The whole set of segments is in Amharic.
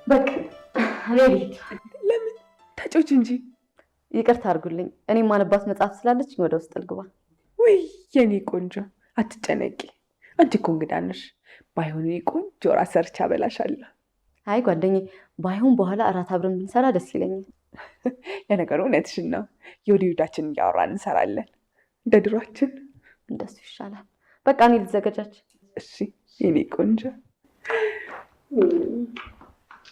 በቃ አሬዲ ለምን ታጮች እንጂ ይቅርታ አድርጉልኝ። እኔ ማነባት መጽሐፍ ስላለች ወደ ውስጥ ልግባ። ወይ የኔ ቆንጆ አትጨነቂ። አንቺ እኮ እንግዳ ነሽ። ባይሆን ቆንጆ ራስ ሰርቻ በላሻለሁ። አይ ጓደኛዬ፣ ባይሆን በኋላ እራት አብረን ብንሰራ ደስ ይለኛል። የነገሩ እውነትሽን ነው። የወዲዳችን እያወራን እንሰራለን እንደ ድሯችን። እንደሱ ይሻላል። በቃ እኔ ልዘገጃች። እሺ የኔ ቆንጆ፣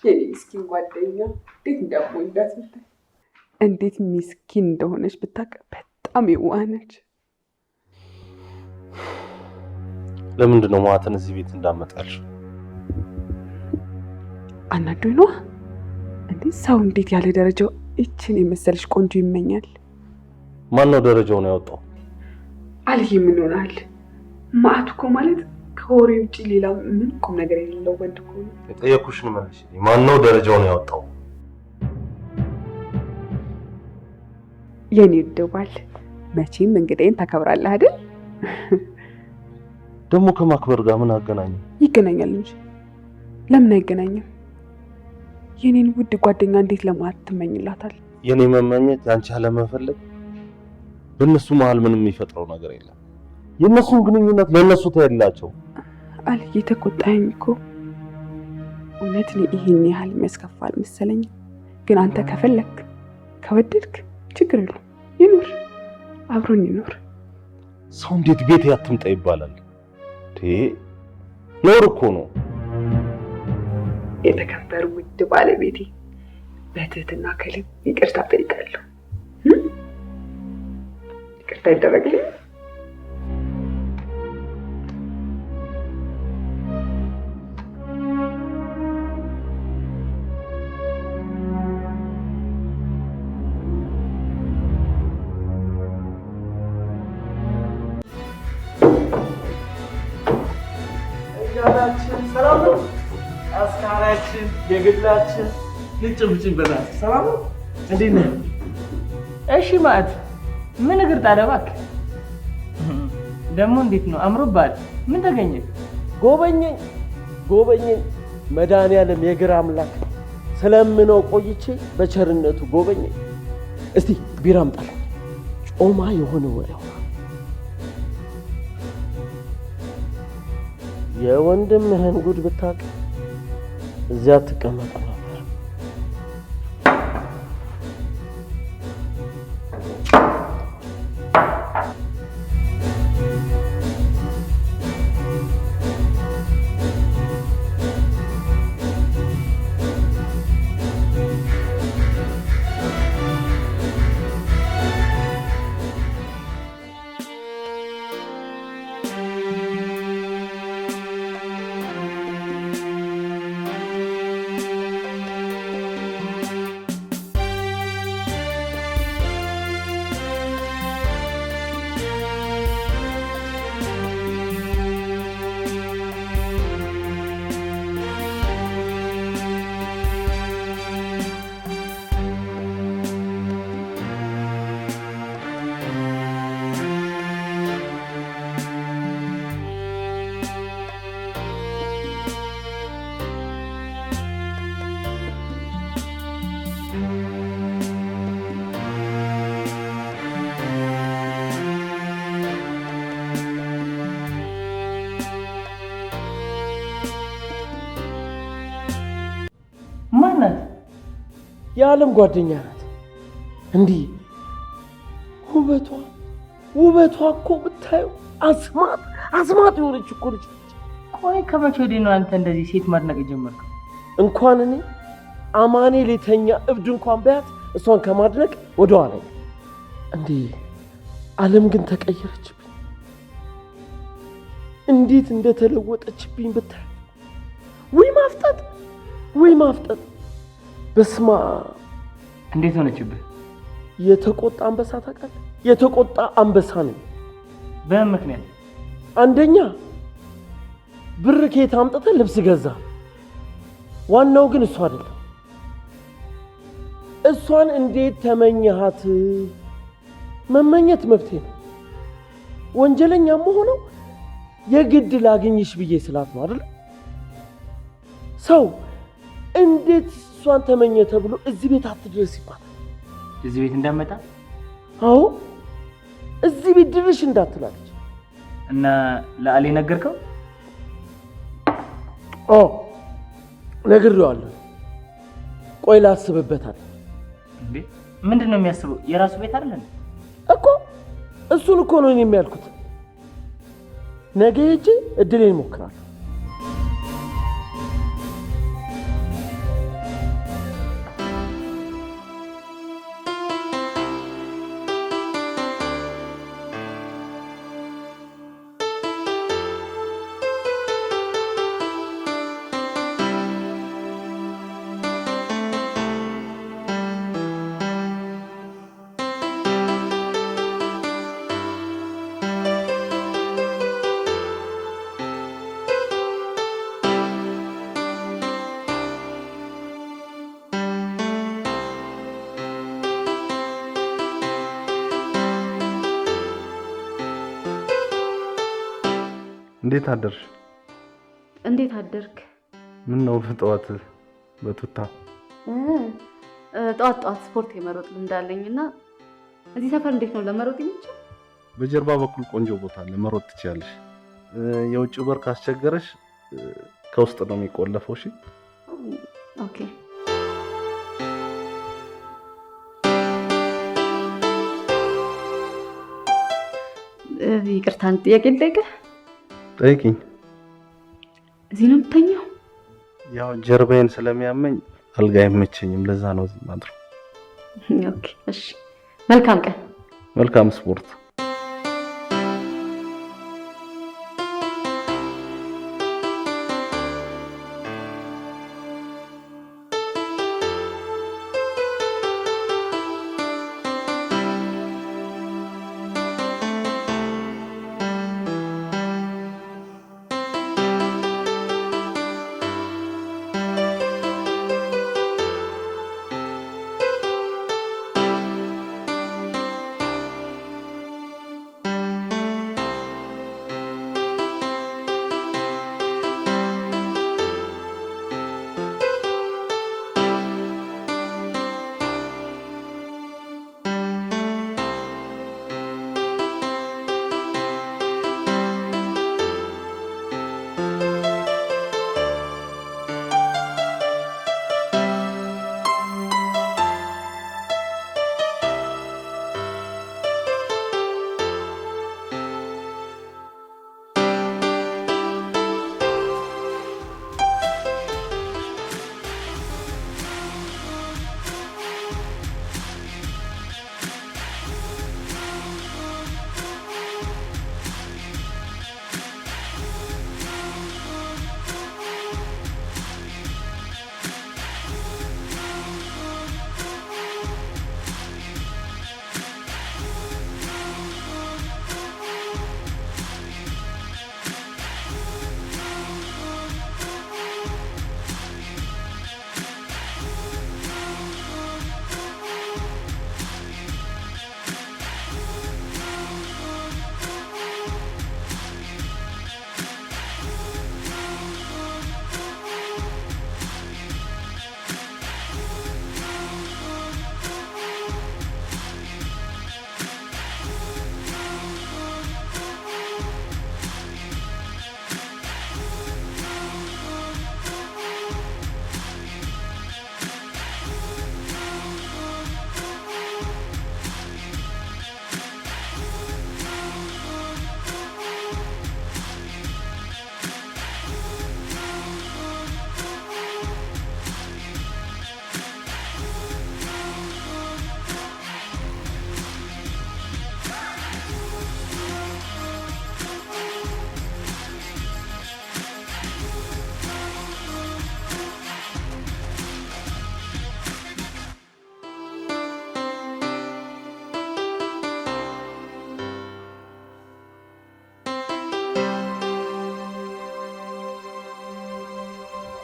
የኔ ምስኪን ጓደኛ እንዴት እንደምወዳት ብታይ፣ እንዴት ምስኪን እንደሆነች ብታውቅ። በጣም የዋህ ነች። ለምንድን ነው ማተን እዚህ ቤት እንዳመጣልሽ? አናዶኝ ነው እንዴ? ሰው እንዴት ያለ ደረጃው እችን የመሰለሽ ቆንጆ ይመኛል? ማን ነው ደረጃውን ያወጣው? አልይ ምን ሆናል? ማአት እኮ ማለት ከወሬ ውጪ ሌላ ምን ቁም ነገር የሌለው ወንድ እኮ ነው። የጠየኩሽን መልሽልኝ። ማን ነው ደረጃውን ያወጣው? የኔ ደባል፣ መቼም እንግዳዬን ታከብራለህ አይደል? ደግሞ ከማክበር ጋር ምን አገናኘው? ይገናኛል እንጂ ለምን አይገናኝም? የኔን ውድ ጓደኛ እንዴት ለማት ትመኝላታል? የኔ መመኘት ያንቺ አለመፈለግ በእነሱ መሀል ምንም የሚፈጥረው ነገር የለም። የእነሱን ግንኙነት ለእነሱ ታያላቸው። አልዬ ተቆጣኝ እኮ እውነት ነው። ይሄን ያህል የሚያስከፋ አልመሰለኝም። ግን አንተ ከፈለክ ከወደድክ ችግር የለውም፣ ይኖር፣ አብሮን ይኖር። ሰው እንዴት ቤት ያትምጣ ይባላል? ኖር እኮ ነው። የተከበሩ ውድ ባለቤቴ፣ በትህትና ከልብ ይቅርታ ጠይቃለሁ። ይቅርታ ይደረግልኝ። ሰላም ነው። አስካራችን የግላችን ልጭብጭብ በላት። ሰላም ነው። እንዴት ነህ? እሺ ማዕድ ምን እግር ጣለህ እባክህ። ደግሞ እንዴት ነው አምሮብሃል? ምን ተገኘ? ጎበኘኝ መድኃኒዓለም የእግር አምላክ ስለምነው ቆይቼ በቸርነቱ ጎበኘኝ። እስቲ ቢራ አምጣልኝ፣ ጮማ የሆነ ወሬው የወንድምህን ጉድ ብታውቅ እዚያ ትቀመጥ ነበር። የዓለም ጓደኛ ናት። እንዲህ ውበቷ እኮ ብታዩ አስማት የሆነች እኮ ልጅ። ቆይ ከመቼ ወዲህ ነው አንተ እንደዚህ ሴት ማድነቅ የጀመርከው? እንኳን እኔ አማኑኤል የተኛ እብድ እንኳን ቢያት እሷን ከማድነቅ ወደኋላ። እንዴ ዓለም ግን ተቀየረችብኝ። እንዴት እንደተለወጠችብኝ ብታይ። ወይ ማፍጠጥ በስማ። እንዴት ሆነችብህ? የተቆጣ አንበሳ ታውቃለህ? የተቆጣ አንበሳ ነው። በምን ምክንያት? አንደኛ ብር ከየት አምጥተህ ልብስ ገዛ። ዋናው ግን እሷ አይደለም። እሷን እንዴት ተመኘሃት? መመኘት መብቴ ነው። ወንጀለኛም ሆነው የግድ ላግኝሽ ብዬ ስላት ነው አይደል? ሰው እንዴት እሷን ተመኘ ተብሎ እዚህ ቤት አትድረስ ይባላል? እዚህ ቤት እንዳመጣ? አዎ እዚህ ቤት ድርሽ እንዳትላለች። እና ለአሌ ነገርከው? አዎ ነግሬዋለሁ። ቆይ ላስብበታል። እንዴ ምንድነው የሚያስበው? የራሱ ቤት አይደል እኮ። እሱን እኮ ነው እኔ የሚያልኩት። ነገ ሄጄ እድሌን እሞክራለሁ። እንዴት አደርሽ? እንዴት አደርክ? ምን ነው በጠዋት በቱታ? ጠዋት ስፖርት የመሮጥ ልምድ አለኝና እዚህ ሰፈር እንዴት ነው ለመሮጥ የሚቻል? በጀርባ በኩል ቆንጆ ቦታ ለመሮጥ ትችያለሽ። የውጭው በር ካስቸገረሽ ከውስጥ ነው የሚቆለፈው። እሺ ኦኬ። ይቅርታ አንድ ጥያቄ ልጠይቅህ? ጠይቂኝ። እዚህ ነው የምተኛው? ያው ጀርባዬን ስለሚያመኝ አልጋ አይመቸኝም፣ ለዛ ነው እዚህ ማድረው። ኦኬ እሺ። መልካም ቀን። መልካም ስፖርት።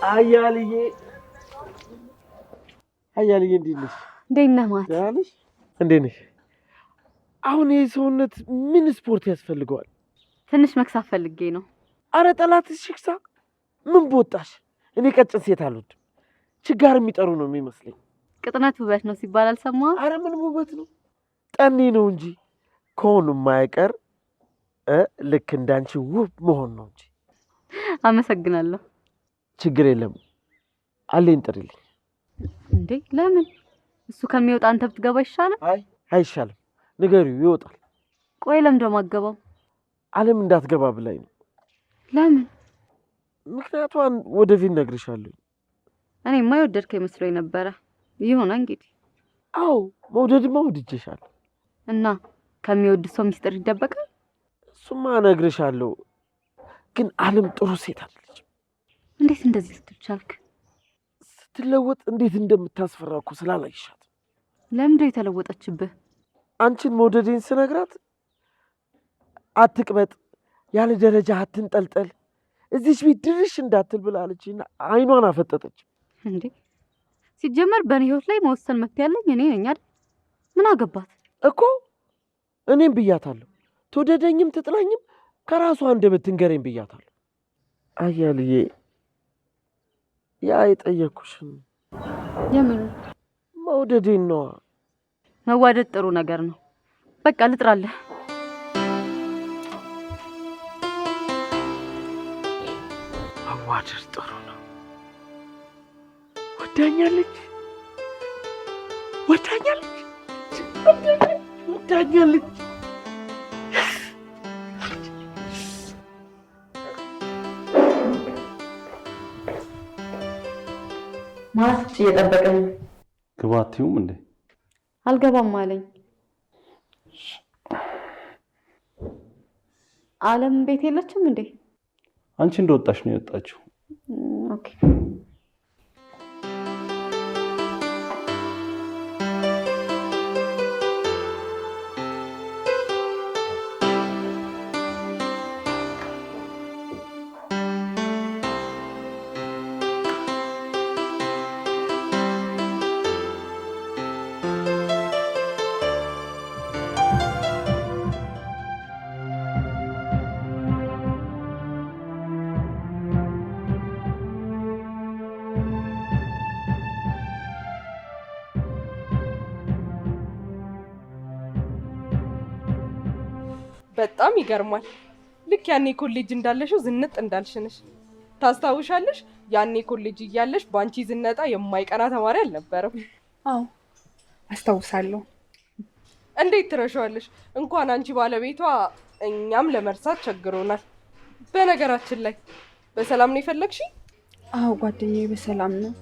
አያልዬ እንዴት ነሽ? እንዴት ነህ ማለት? ደህና ነሽ? እንዴት ነሽ? አሁን ይሄ ሰውነት ምን ስፖርት ያስፈልገዋል? ትንሽ መክሳት ፈልጌ ነው። አረ ጠላትሽ ሽክሳ ምን ቦጣሽ? እኔ ቀጭን ሴት አልወድም። ችጋር የሚጠሩ ነው የሚመስለኝ። ቅጥነት ውበት ነው ሲባል አልሰማህም? አረ ምን ውበት ነው? ጠኔ ነው እንጂ ከሆኑ የማይቀር ልክ እንዳንቺ ውብ መሆን ነው እንጂ። አመሰግናለሁ። ችግር የለም አለኝ፣ ጥሪልኝ። እንዴ ለምን? እሱ ከሚወጣ አንተ ብትገባ ይሻላል። አይ አይሻልም፣ ንገሪው ይወጣል። ቆይ ለምን ደሞ አትገባም? ዓለም እንዳትገባ ብላኝ ነው። ለምን? ምክንያቱም ወደፊት እነግርሻለሁ። እኔማ የወደድከኝ መስሎኝ ነበረ። ይሁን እንግዲህ። አዎ መውደድማ ወድጄሻለሁ። እና ከሚወድ ሰው ሚስጥር ይደበቃል? እሱማ እነግርሻለሁ፣ ግን ዓለም ጥሩ ሴት አይደለች። እንዴት እንደዚህ ስትቻልክ? ስትለወጥ እንዴት እንደምታስፈራ እኮ ስላላይሻት። ለምንድን የተለወጠችብህ? አንቺን መውደዴን ስነግራት አትቅበጥ፣ ያለ ደረጃ አትንጠልጠል፣ እዚች ቤት ድርሽ እንዳትል ብላለችና አይኗን አፈጠጠች። እንዴ ሲጀመር በእኔ ህይወት ላይ መወሰን መብት ያለኝ እኔ ነኝ አይደል? ምን አገባት እኮ። እኔም ብያታለሁ፣ ትወደደኝም ትጥላኝም ከራሷ አንደበት ትንገረኝ ብያታለሁ። አያልዬ ያ የጠየኩሽን የምን መውደዴን ነዋ። መዋደድ ጥሩ ነገር ነው። በቃ ልጥራለህ። መዋደድ ጥሩ ነው። ወዳኛለች። ማለት እየጠበቀኝ ግባትዩም እንዴ? አልገባም አለኝ። ዓለም ቤት የለችም እንዴ? አንቺ እንደወጣሽ ነው የወጣችው። ኦኬ በጣም ይገርማል። ልክ ያኔ ኮሌጅ እንዳለሽው ዝንጥ እንዳልሽነሽ ታስታውሻለሽ? ያኔ ኮሌጅ እያለሽ ባንቺ ዝነጣ የማይቀና ተማሪ አልነበረም። አዎ አስታውሳለሁ። እንዴት ትረሻዋለሽ? እንኳን አንቺ ባለቤቷ እኛም ለመርሳት ቸግሮናል። በነገራችን ላይ በሰላም ነው የፈለግሽ? አዎ ጓደኛዬ በሰላም ነው።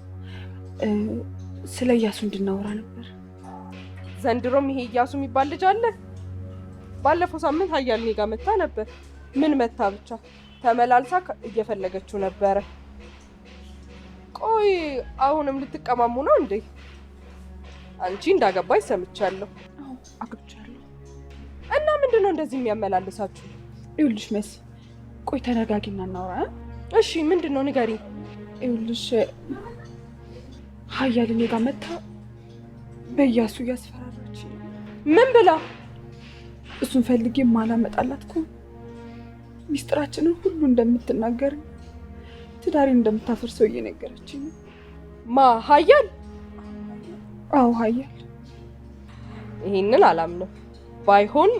ስለ እያሱ እንድናወራ ነበር። ዘንድሮም ይሄ እያሱ የሚባል ልጅ አለ? ባለፈው ሳምንት ሀያልኔ ጋር መታ ነበር። ምን መታ ብቻ ተመላልሳ እየፈለገችው ነበረ። ቆይ አሁንም ልትቀማሙ ነው እንዴ? አንቺ እንዳገባሽ ሰምቻለሁ። አዎ አግብቻለሁ። እና ምንድነው እንደዚህ የሚያመላልሳችሁ? ይኸውልሽ መሲ፣ ቆይ ተረጋጊና እናውራ። እሺ ምንድነው ንገሪኝ። ይኸውልሽ ሀያልኔ ጋር መታ በእያሱ እያስፈራራች። ምን ብላ? እሱን ፈልጌ ማላመጣላት እኮ ሚስጥራችንን ሁሉ እንደምትናገር ትዳሬን እንደምታፈርሰው እየነገረችኝ። ማ ሀያል? አዎ ሀያል። ይሄንን አላምነው። ባይሆን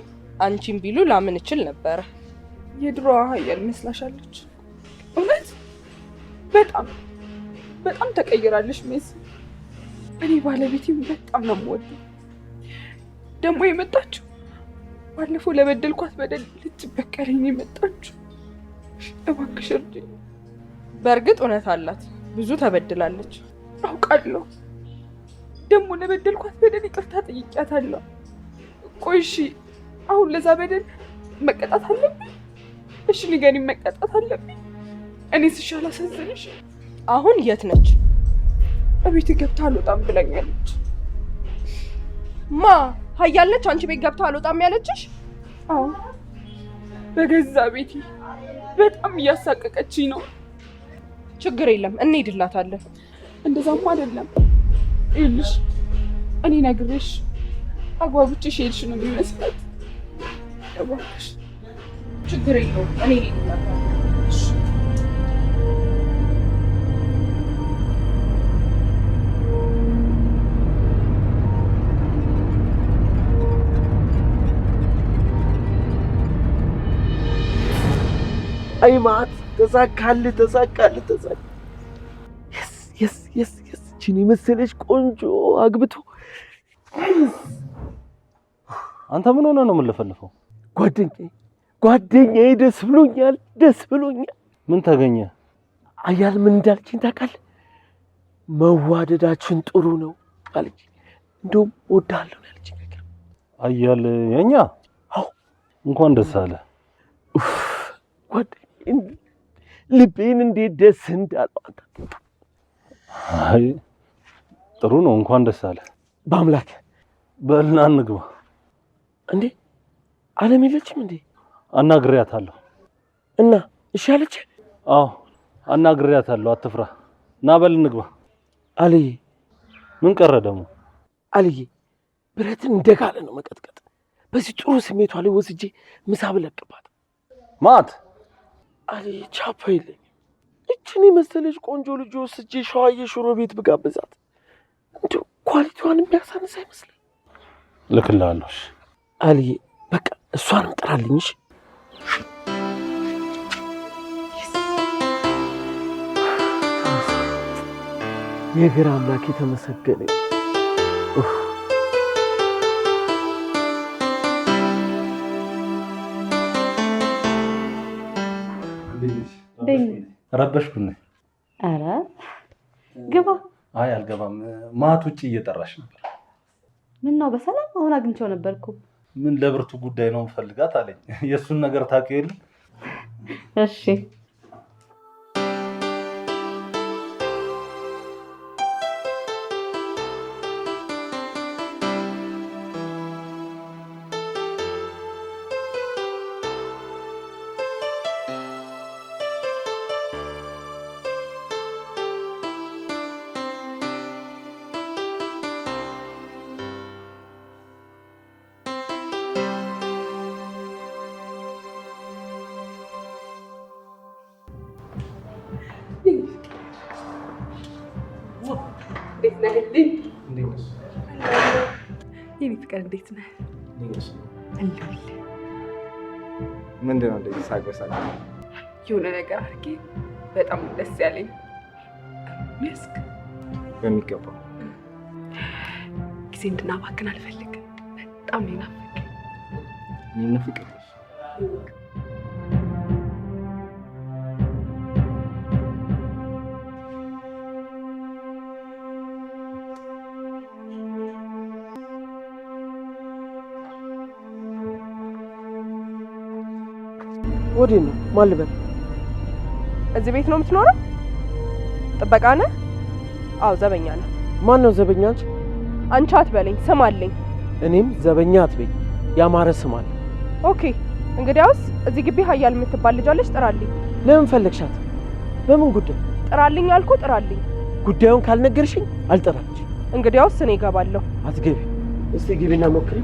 አንቺን ቢሉ ላምን እችል ነበረ። የድሮዋ ሀያል መስላሻለች? እውነት በጣም በጣም ተቀይራለች ሜስ። እኔ ባለቤቴም በጣም ነው የምወደው። ደግሞ የመጣችው ባለፈው ለበደልኳት በደል ልትበቀለኝ የመጣችው። እባክሽ እርጂኝ። በእርግጥ እውነት አላት፣ ብዙ ተበድላለች። አውቃለሁ። ደግሞ ለበደልኳት በደል ይቅርታ ጠይቂያታለሁ። ቆይ እሺ አሁን ለዛ በደል መቀጣት አለብኝ? እሺ ንገሪኝ፣ መቀጣት አለብኝ? እኔስ እሺ አላሳዝንሽ? አሁን የት ነች? እቤት ገብታ አልወጣም ብላኛለች። ማ ሀያለች? አንቺ ቤት ገብታ አልወጣም ያለችሽ? አዎ በገዛ ቤቴ በጣም እያሳቀቀችኝ ነው። ችግር የለም እንሄድላታለን። እንደዛም አይደለም ይልሽ እኔ ነግሬሽ አግባብቼሽ ሄድሽ ነው የሚመስላት። እባክሽ ችግር የለውም እኔ እሄድላታለሁ። አይ ማት ተሳካልህ። የስ እቺን የመሰለች ቆንጆ አግብቶ አንተ ምን ሆነ ነው የምንለፈልፈው? ጓደኛዬ ደስ ብሎኛል። ምን ተገኘ? አያል ምን እንዳልችኝ ታውቃለህ? መዋደዳችን ጥሩ ነው አለች። እንደውም እወድሃለሁ ያለችኝ ነገር አያል የኛ አዎ እንኳን ደስ አለ። ልቤን እንዴት ደስ እንዳለው አንተ። አይ ጥሩ ነው፣ እንኳን ደስ አለ። በአምላክ በልና እንግባ። እንዴ አለም የለችም እንዴ? አናግሬያታለሁ። እና እሺ አለች? አዎ አናግሬያታለሁ። አትፍራ፣ ና በል እንግባ። አልዬ ምን ቀረ ደግሞ? አልዬ ብረትን እንደጋለ ነው መቀጥቀጥ። በዚህ ጥሩ ስሜቷ ላይ ወስጄ ምሳ ብለቅባት ማት አልዬ ቻፓ የለኝም። እችን የመሰለች ቆንጆ ልጅ ወስጄ ሸዋዬ ሽሮ ቤት ብጋብዛት እንደው ኳሊቲዋን የሚያሳንስ አይመስልም። ልክልሃለሁ። አልዬ በቃ እሷንም ጥራልኝሽ። የግራ አምላክ የተመሰገነ ረበሽኩኝ። ኧረ ግባ። አይ አልገባም። ማት ውጪ እየጠራሽ ነበር። ምን ነው በሰላም? አሁን አግኝቼው ነበርኩ። ምን ለብርቱ ጉዳይ ነው ፈልጋት አለኝ። የእሱን ነገር ታውቂው የለ? እሺ የኔ ፍቅር እንዴት ነህ? ምንድን ነው እንደዚህ ሳቅ በሳቅ? የሆነ ነገር አድርጌ በጣም ደስ ያለኝ መስክ በሚገባው ጊዜ እንድናባክን አልፈልግም። በጣም ነው ናፈቀኝ። ምን ፍቅር ወዴት ነው? ማን ልበል? እዚህ ቤት ነው የምትኖረው? ጥበቃ ነህ? አዎ ዘበኛ ነህ። ማን ነው ዘበኛ? አንቺ አትበለኝ፣ ስም አለኝ። እኔም ዘበኛ አትበኝ፣ ያማረ ስም አለ። ኦኬ እንግዲያውስ እዚህ ግቢ ሀያል የምትባል ልጅ አለች፣ ጥራልኝ። ለምን ፈለግሻት? በምን ጉዳይ? ጥራልኝ አልኩ፣ ጥራልኝ። ጉዳዩን ካልነገርሽኝ አልጠራልሽ። እንግዲያውስ እኔ እገባለሁ። አትገቢ። እስቲ ግቢና ሞክሪ።